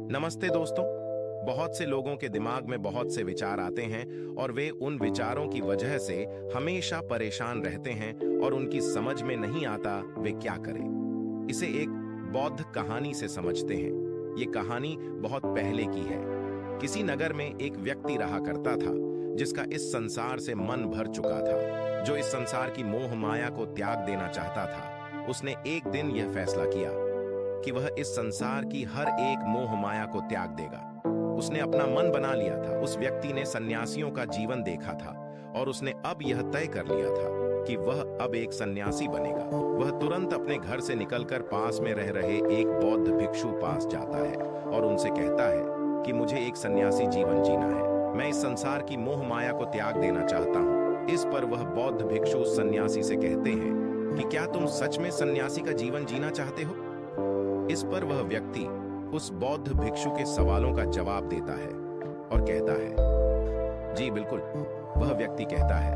नमस्ते दोस्तों। बहुत से लोगों के दिमाग में बहुत से विचार आते हैं और वे उन विचारों की वजह से हमेशा परेशान रहते हैं और उनकी समझ में नहीं आता वे क्या करें। इसे एक बौद्ध कहानी से समझते हैं। ये कहानी बहुत पहले की है। किसी नगर में एक व्यक्ति रहा करता था जिसका इस संसार से मन भर चुका था, जो इस संसार की मोह माया को त्याग देना चाहता था। उसने एक दिन यह फैसला किया कि वह इस संसार की हर एक मोह माया को त्याग देगा। उसने अपना मन बना लिया था। उस व्यक्ति ने सन्यासियों का जीवन देखा था और उसने अब यह तय कर लिया था कि वह अब एक सन्यासी बनेगा। वह तुरंत अपने घर से निकलकर पास में रह रहे एक बौद्ध भिक्षु पास जाता है और उनसे कहता है कि मुझे एक सन्यासी जीवन जीना है। मैं इस संसार की मोह माया को त्याग देना चाहता हूँ। इस पर वह बौद्ध भिक्षु उस सन्यासी से कहते हैं कि क्या तुम सच में सन्यासी का जीवन जीना चाहते हो? इस पर वह व्यक्ति उस बौद्ध भिक्षु के सवालों का जवाब देता है और कहता है, जी बिल्कुल। वह व्यक्ति कहता है,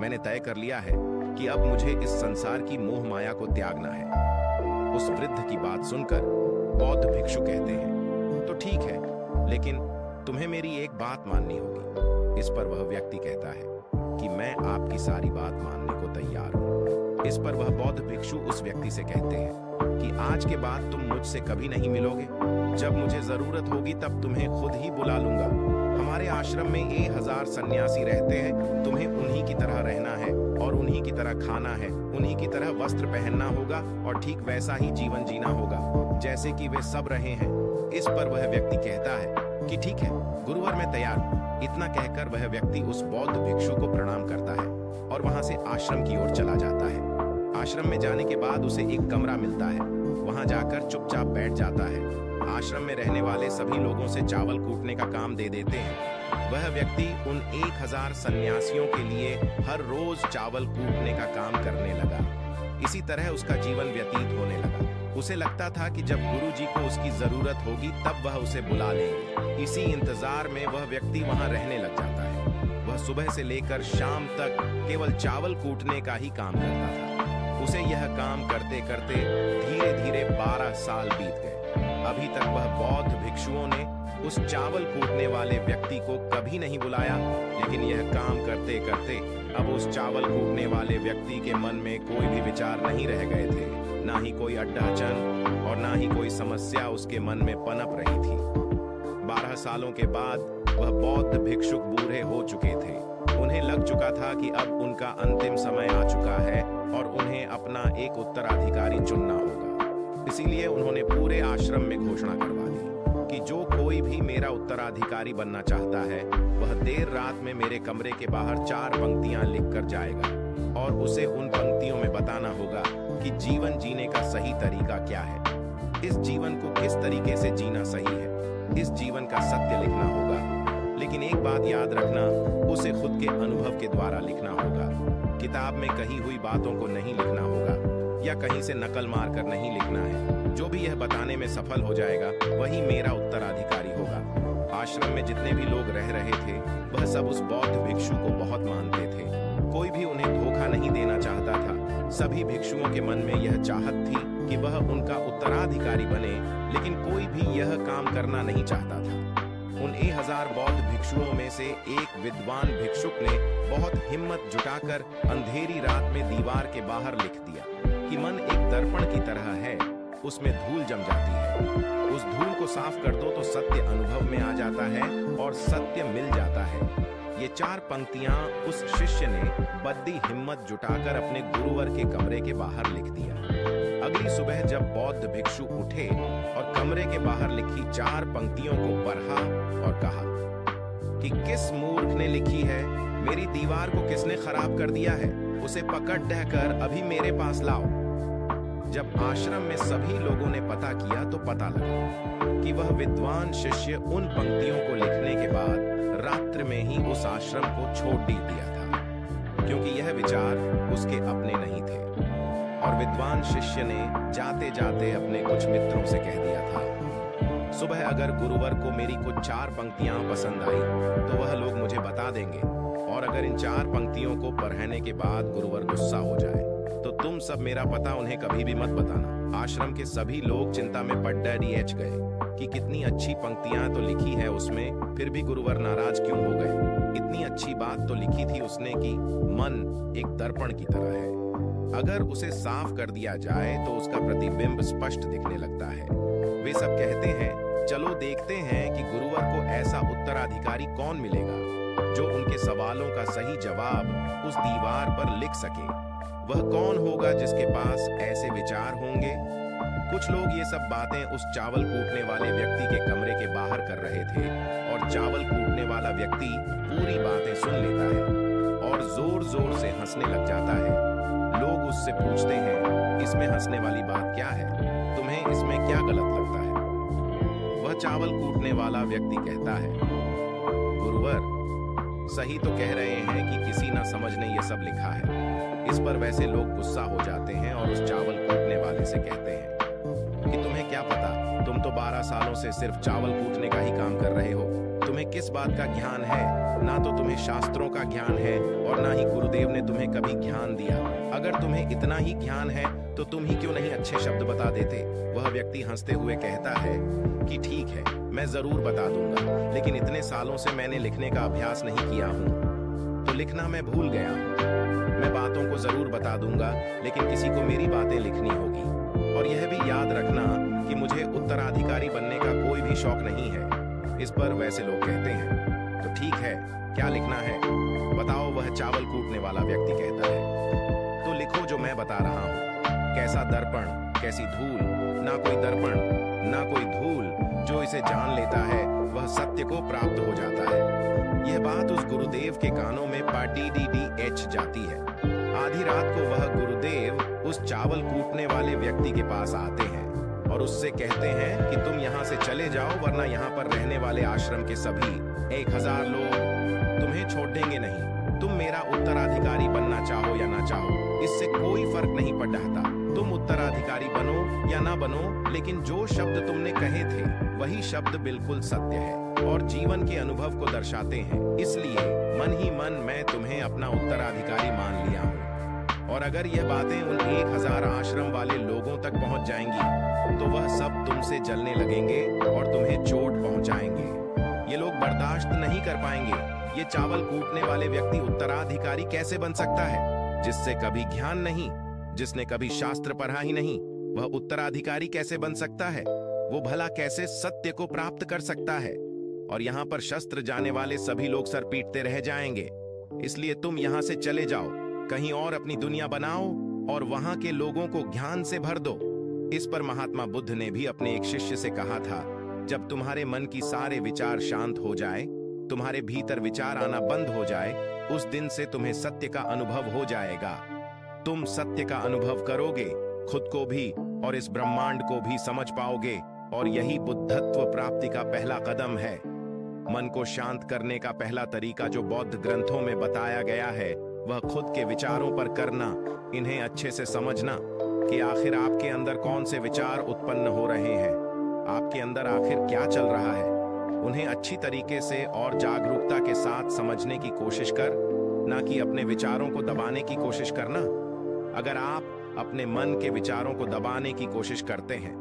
मैंने तय कर लिया है कि अब मुझे इस संसार की मोह माया को त्यागना है। उस वृद्ध की बात सुनकर बौद्ध भिक्षु कहते हैं, तो ठीक है, लेकिन तुम्हें मेरी एक बात माननी होगी। इस पर वह व्यक्ति कहता है कि मैं आपकी सारी बात मानने को तैयार हूं। इस पर वह बौद्ध भिक्षु उस व्यक्ति से कहते हैं कि आज के बाद तुम मुझसे कभी नहीं मिलोगे। जब मुझे जरूरत होगी तब तुम्हें खुद ही बुला लूंगा। हमारे आश्रम में 1000 सन्यासी रहते हैं। तुम्हें उन्हीं की तरह रहना है और उन्हीं की तरह खाना है, उन्हीं की तरह वस्त्र पहनना होगा और ठीक वैसा ही जीवन जीना होगा जैसे कि वे सब रहे हैं। इस पर वह व्यक्ति कहता है कि ठीक है गुरुवर, मैं तैयार हूँ। इतना कहकर वह व्यक्ति उस बौद्ध भिक्षु को प्रणाम करता है और वहां से आश्रम की ओर चला जाता है। आश्रम में जाने के बाद उसे एक कमरा मिलता है। वहां जाकर चुपचाप बैठ जाता है। आश्रम में रहने वाले सभी लोगों से चावल कूटने का काम दे देते हैं। वह व्यक्ति उन 1000 सन्यासियों के लिए हर रोज चावल कूटने का काम करने लगा। इसी तरह उसका जीवन व्यतीत होने लगा। उसे लगता था कि जब गुरुजी को उसकी जरूरत होगी तब वह उसे बुला लेंगे। इसी इंतजार में वह व्यक्ति वहां रहने लग जाता है। वह सुबह से लेकर शाम तक केवल चावल कूटने का ही काम करता था। उसे यह काम करते करते धीरे धीरे 12 साल बीत गए। अभी तक वह बौद्ध भिक्षुओं ने उस चावल कूटने वाले व्यक्ति को कभी नहीं बुलाया। लेकिन यह काम करते करते अब उस चावल कूटने वाले व्यक्ति के मन में कोई भी विचार नहीं रह गए थे। ना ही कोई अड्डाचन और ना ही कोई समस्या उसके मन में पनप रही थी। 12 सालों के बाद वह बौद्ध भिक्षुक बूढ़े हो चुके थे। उन्हें लग चुका था कि अब उनका अंतिम समय आ चुका है और उन्हें अपना एक उत्तराधिकारी चुनना होगा। इसीलिए उन्होंने पूरे आश्रम में घोषणा करवा दी कि जो कोई भी मेरा उत्तराधिकारी बनना चाहता है वह देर रात में मेरे कमरे के बाहर 4 पंक्तियां लिख कर जाएगा और उसे उन पंक्तियों में बताना होगा कि जीवन जीने का सही तरीका क्या है, इस जीवन को किस तरीके से जीना सही है, इस जीवन का सत्य लिखना होगा। लेकिन एक बात याद रखना, उसे खुद के अनुभव के द्वारा लिखना होगा। किताब में कही हुई बातों को नहीं लिखना होगा या कहीं से नकल मार कर नहीं लिखना है। जो भी यह बताने में सफल हो जाएगा वही मेरा उत्तराधिकारी होगा। आश्रम में जितने भी लोग रह रहे थे वह सब उस बौद्ध भिक्षु को बहुत मानते थे। कोई भी उन्हें धोखा नहीं देना चाहता था। सभी भिक्षुओं के मन में यह चाहत थी कि वह उनका उत्तराधिकारी बने, लेकिन कोई भी यह काम करना नहीं चाहता था। उन 1000 बौद्ध भिक्षुओं में से एक विद्वान भिक्षुक ने बहुत हिम्मत जुटाकर अंधेरी रात में दीवार के बाहर लिख दिया कि मन एक दर्पण की तरह है, उसमें धूल जम जाती है। उस धूल को साफ कर दो तो सत्य अनुभव में आ जाता है और सत्य मिल जाता है। ये 4 पंक्तियां उस शिष्य ने बद्दी हिम्मत जुटाकर अपने गुरुवर के कमरे के बाहर लिख दिया। अगली सुबह जब बौद्ध भिक्षु उठे और कमरे के बाहर लिखी 4 पंक्तियों को पढ़ा और कहा कि किस मूर्ख ने लिखी है, मेरी दीवार को किसने खराब कर दिया है, उसे पकड़ ढहकर अभी मेरे पास लाओ। जब आश्रम में सभी लोगों ने पता किया तो पता लगा कि वह विद्वान शिष्य उन पंक्तियों को लिखने के बाद रात्रि में ही उस आश्रम को छोड़ दिया था, क्योंकि यह विचार उसके अपने नहीं थे। और विद्वान शिष्य ने जाते जाते अपने कुछ मित्रों से कह दिया था, सुबह अगर गुरुवर को मेरी कुछ 4 पंक्तियां पसंद आई तो वह लोग मुझे बता देंगे, और अगर इन 4 पंक्तियों को पढ़ने के बाद गुरुवर गुस्सा हो जाए तो तुम सब मेरा पता उन्हें कभी भी मत बताना। आश्रम के सभी लोग चिंता में पड़ डैडी एच गए कि कितनी अच्छी पंक्तियां तो लिखी है उसमें, फिर भी गुरुवर नाराज क्यों हो गए। इतनी अच्छी बात तो लिखी थी उसने कि मन एक दर्पण की तरह है, अगर उसे साफ कर दिया जाए तो उसका प्रतिबिंब स्पष्ट दिखने लगता है। वे सब कहते हैं चलो देखते हैं कि गुरुवर को ऐसा उत्तराधिकारी कौन मिलेगा जो उनके सवालों का सही जवाब उस दीवार पर लिख सके। वह कौन होगा जिसके पास ऐसे विचार होंगे। कुछ लोग ये सब बातें उस चावल कूटने वाले व्यक्ति के कमरे के बाहर कर रहे थे और चावल कूटने वाला व्यक्ति पूरी बातें सुन लेता है और जोर जोर से हंसने लग जाता है। लोग उससे पूछते हैं इसमें हंसने वाली बात क्या है, तुम्हें इसमें क्या गलत लगता है। वह चावल कूटने वाला व्यक्ति कहता है गुरुवर सही तो कह रहे हैं कि किसी ना समझ ने ये सब लिखा है। इस पर वैसे लोग गुस्सा हो जाते हैं और उस चावल कूटने वाले से कहते हैं कि तुम्हें क्या पता, तुम तो 12 सालों से सिर्फ चावल कूटने का ही काम कर रहे हो, तुम्हें किस बात का ज्ञान है। ना तो तुम्हें शास्त्रों का ज्ञान है और ना ही गुरुदेव ने तुम्हें कभी ज्ञान दिया। अगर तुम्हें इतना ही ज्ञान है तो तुम ही क्यों नहीं अच्छे शब्द बता देते। वह व्यक्ति हंसते हुए कहता है कि ठीक है मैं जरूर बता दूंगा, लेकिन इतने सालों से मैंने लिखने का अभ्यास नहीं किया हूँ तो लिखना मैं भूल गया हूँ। मैं बातों को जरूर बता दूंगा लेकिन किसी को मेरी बातें लिखनी होगी। और यह भी याद रखना कि मुझे उत्तराधिकारी बनने का कोई भी शौक नहीं है। इस पर वैसे लोग कहते हैं तो ठीक है क्या लिखना है बताओ। वह चावल कूटने वाला व्यक्ति कहता है तो लिखो जो मैं बता रहा हूँ। कैसा दर्पण कैसी धूल, ना कोई दर्पण ना कोई धूल, जो इसे जान लेता है वह सत्य को प्राप्त हो जाता है। यह बात उस गुरुदेव के कानों में PDDH जाती है। आधी रात को वह गुरुदेव उस चावल कूटने वाले व्यक्ति के पास आते हैं और उससे कहते हैं कि तुम यहाँ से चले जाओ वरना यहाँ पर रहने वाले आश्रम के सभी 1000 लोग तुम्हें छोड़ देंगे नहीं। तुम मेरा उत्तराधिकारी बनना चाहो या ना चाहो इससे कोई फर्क नहीं पड़ता। तुम उत्तराधिकारी बनो या ना बनो, लेकिन जो शब्द तुमने कहे थे वही शब्द बिल्कुल सत्य है और जीवन के अनुभव को दर्शाते हैं। इसलिए मन ही मन मैं तुम्हें अपना उत्तराधिकारी मान लिया हूँ। और अगर यह बातें उन 1000 आश्रम वाले लोगों तक पहुंच जाएंगी तो वह सब तुमसे जलने लगेंगे और तुम्हें चोट पहुंचाएंगे। ये लोग बर्दाश्त नहीं कर पाएंगे। ये चावल कूटने वाले व्यक्ति उत्तराधिकारी कैसे बन सकता है जिससे कभी ज्ञान नहीं, जिसने कभी शास्त्र पढ़ा ही नहीं। वह उत्तराधिकारी कैसे बन सकता है, वो भला कैसे सत्य को प्राप्त कर सकता है। और यहाँ पर शस्त्र जाने वाले सभी लोग सर पीटते रह जाएंगे। इसलिए तुम यहाँ से चले जाओ, कहीं और अपनी दुनिया बनाओ और वहां के लोगों को ज्ञान से भर दो। इस पर महात्मा बुद्ध ने भी अपने एक शिष्य से कहा था जब तुम्हारे मन की सारे विचार शांत हो जाए, तुम्हारे भीतर विचार आना बंद हो जाए, उस दिन से तुम्हें सत्य का अनुभव हो जाएगा। तुम सत्य का अनुभव करोगे, खुद को भी और इस ब्रह्मांड को भी समझ पाओगे और यही बुद्धत्व प्राप्ति का पहला कदम है। मन को शांत करने का पहला तरीका जो बौद्ध ग्रंथों में बताया गया है वह खुद के विचारों पर करना, इन्हें अच्छे से समझना कि आखिर आपके अंदर कौन से विचार उत्पन्न हो रहे हैं, आपके अंदर आखिर क्या चल रहा है। उन्हें अच्छी तरीके से और जागरूकता के साथ समझने की कोशिश कर, ना कि अपने विचारों को दबाने की कोशिश करना। अगर आप अपने मन के विचारों को दबाने की कोशिश करते हैं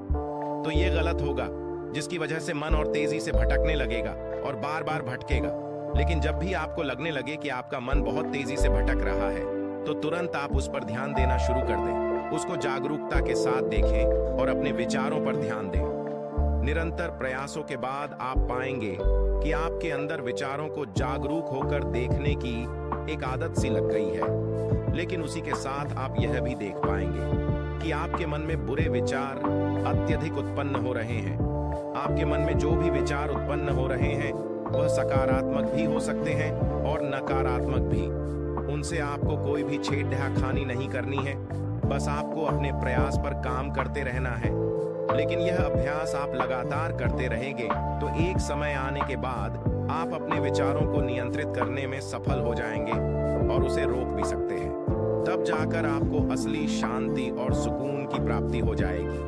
तो ये गलत होगा, जिसकी वजह से मन और तेजी से भटकने लगेगा और बार बार भटकेगा। लेकिन जब भी आपको लगने लगे कि आपका मन बहुत तेजी से भटक रहा है तो तुरंत आप उस पर ध्यान देना शुरू कर दें, उसको जागरूकता के साथ देखें और अपने विचारों पर ध्यान दें। निरंतर प्रयासों के बाद आप पाएंगे कि आपके अंदर विचारों को जागरूक होकर देखने की एक आदत सी लग गई है। लेकिन उसी के साथ आप यह भी देख पाएंगे कि आपके मन में बुरे विचार अत्यधिक उत्पन्न हो रहे हैं। आपके मन में जो भी विचार उत्पन्न हो रहे हैं वह सकारात्मक भी हो सकते हैं और नकारात्मक भी। उनसे आपको कोई भी छेड़खानी नहीं करनी है, बस आपको अपने प्रयास पर काम करते रहना है। लेकिन यह अभ्यास आप लगातार करते रहेंगे तो एक समय आने के बाद आप अपने विचारों को नियंत्रित करने में सफल हो जाएंगे और उसे रोक भी सकते हैं। तब जाकर आपको असली शांति और सुकून की प्राप्ति हो जाएगी।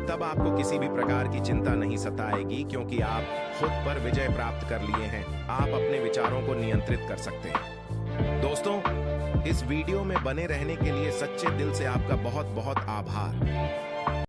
तब आपको किसी भी प्रकार की चिंता नहीं सताएगी, क्योंकि आप खुद पर विजय प्राप्त कर लिए हैं। आप अपने विचारों को नियंत्रित कर सकते हैं। दोस्तों, इस वीडियो में बने रहने के लिए सच्चे दिल से आपका बहुत बहुत आभार।